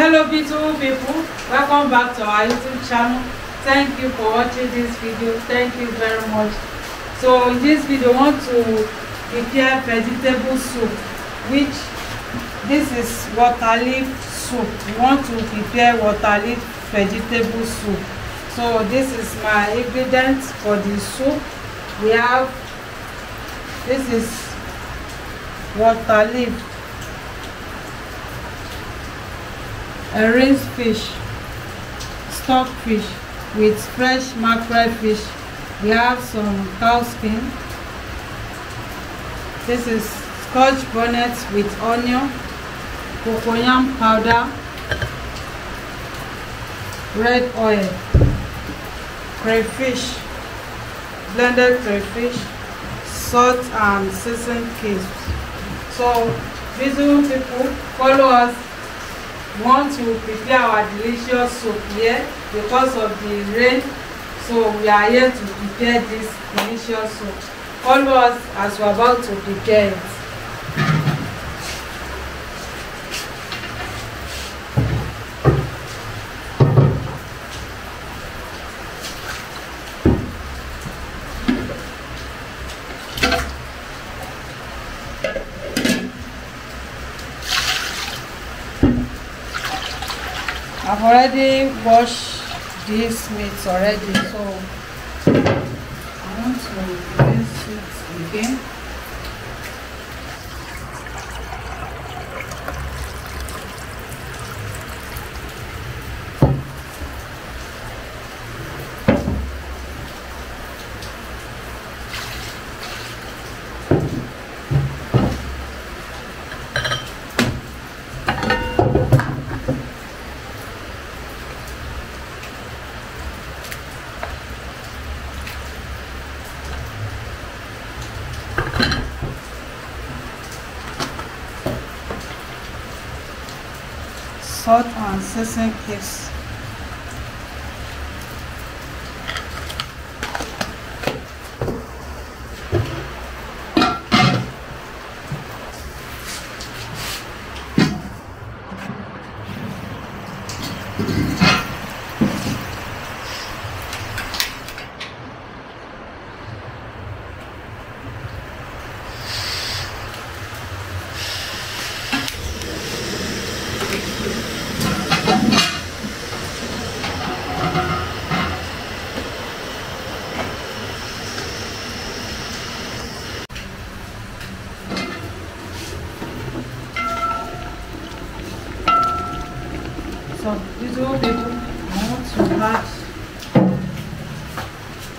Hello beautiful people, welcome back to our YouTube channel. Thank you for watching this video. Thank you very much. So in this video I want to prepare vegetable soup, which this is water leaf soup. We want to prepare water leaf vegetable soup. So this is my ingredients for the soup. We have, this is water leaf, a rinsed fish, stock fish with fresh mackerel fish. We have some cow skin. This is scotch bonnet with onion, cocoyam powder, red oil, crayfish, blended crayfish, salt and seasoned cubes. So beautiful people, follow us. We want to prepare our delicious soup here because of the rain, so we are here to prepare this delicious soup. Follow us as we are about to prepare it. I've already washed these meats already, so I want to rinse it again. Salt and seasoning cubes. So these are the I want to add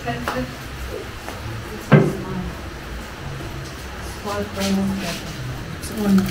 pepper. This is my spoiled onion pepper. It's onion.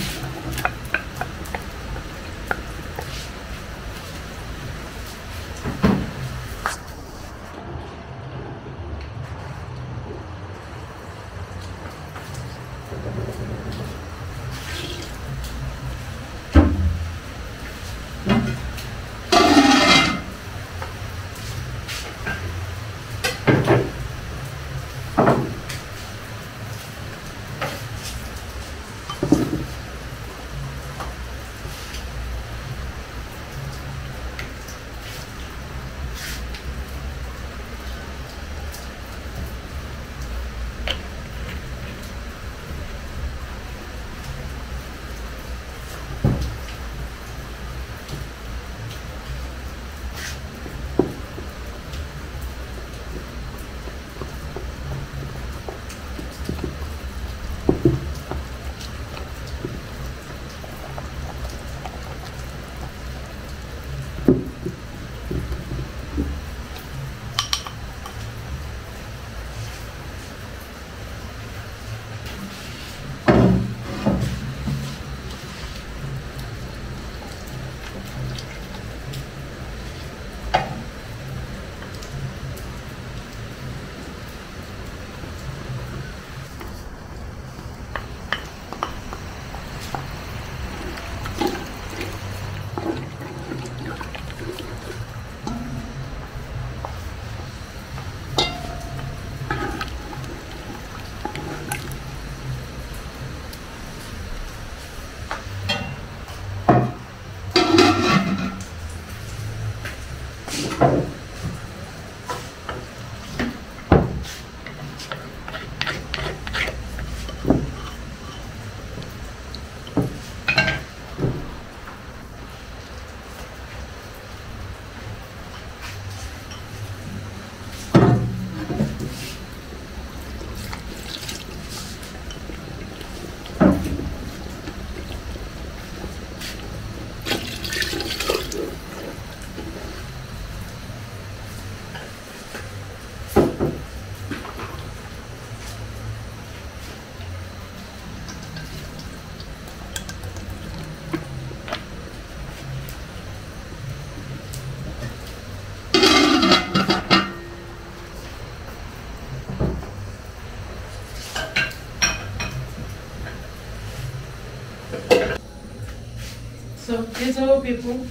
Beautiful people,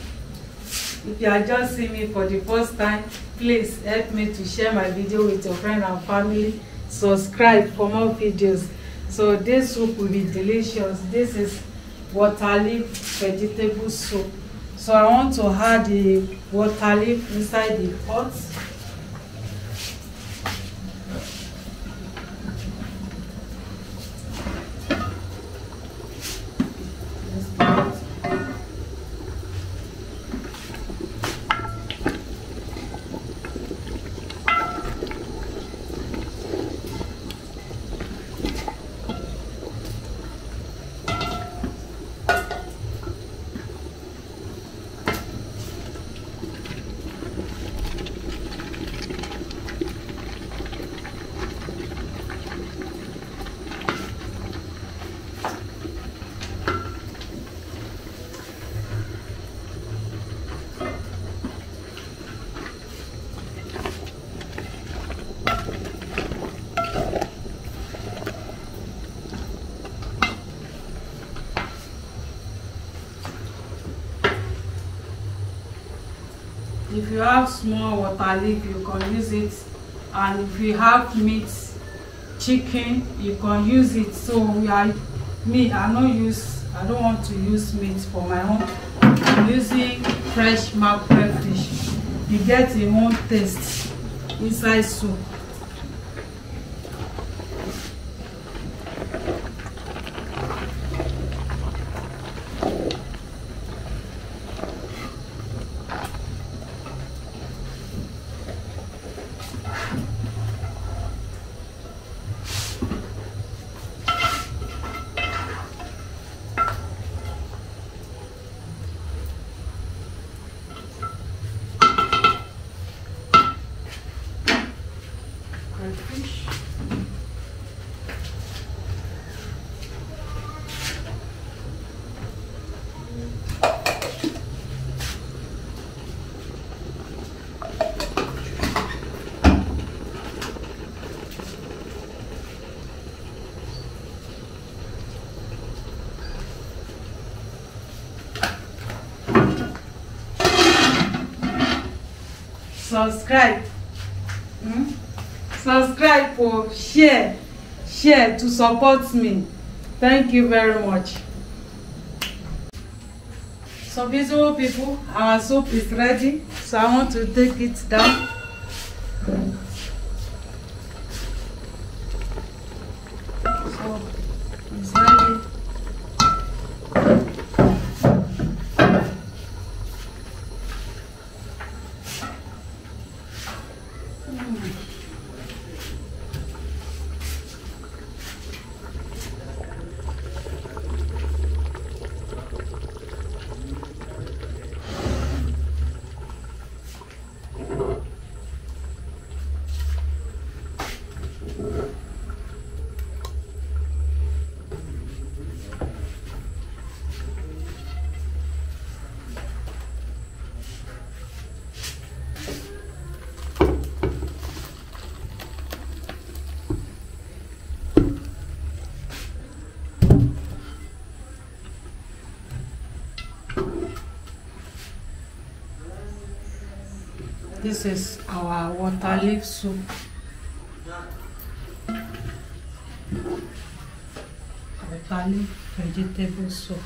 if you are just seeing me for the first time, please help me to share my video with your friend and family. Subscribe for more videos. So this soup will be delicious. This is water leaf vegetable soup. So I want to add the water leaf inside the pot. If you have small water leaf, you can use it, and if you have meat, chicken, you can use it. So I don't want to use meat for my own. I'm using fresh mackerel fish. You get your own taste inside soup. Subscribe, subscribe or share to support me. Thank you very much. So beautiful people, our soup is ready, so I want to take it down. So it's ready. This is our water leaf soup. Water leaf vegetable soup.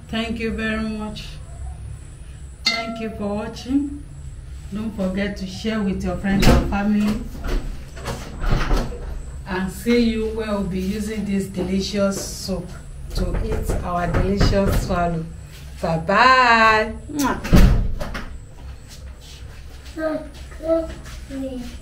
Thank you very much. Thank you for watching. Don't forget to share with your friends and family. And see you where we'll be using this delicious soup to eat our delicious swallow. Bye bye.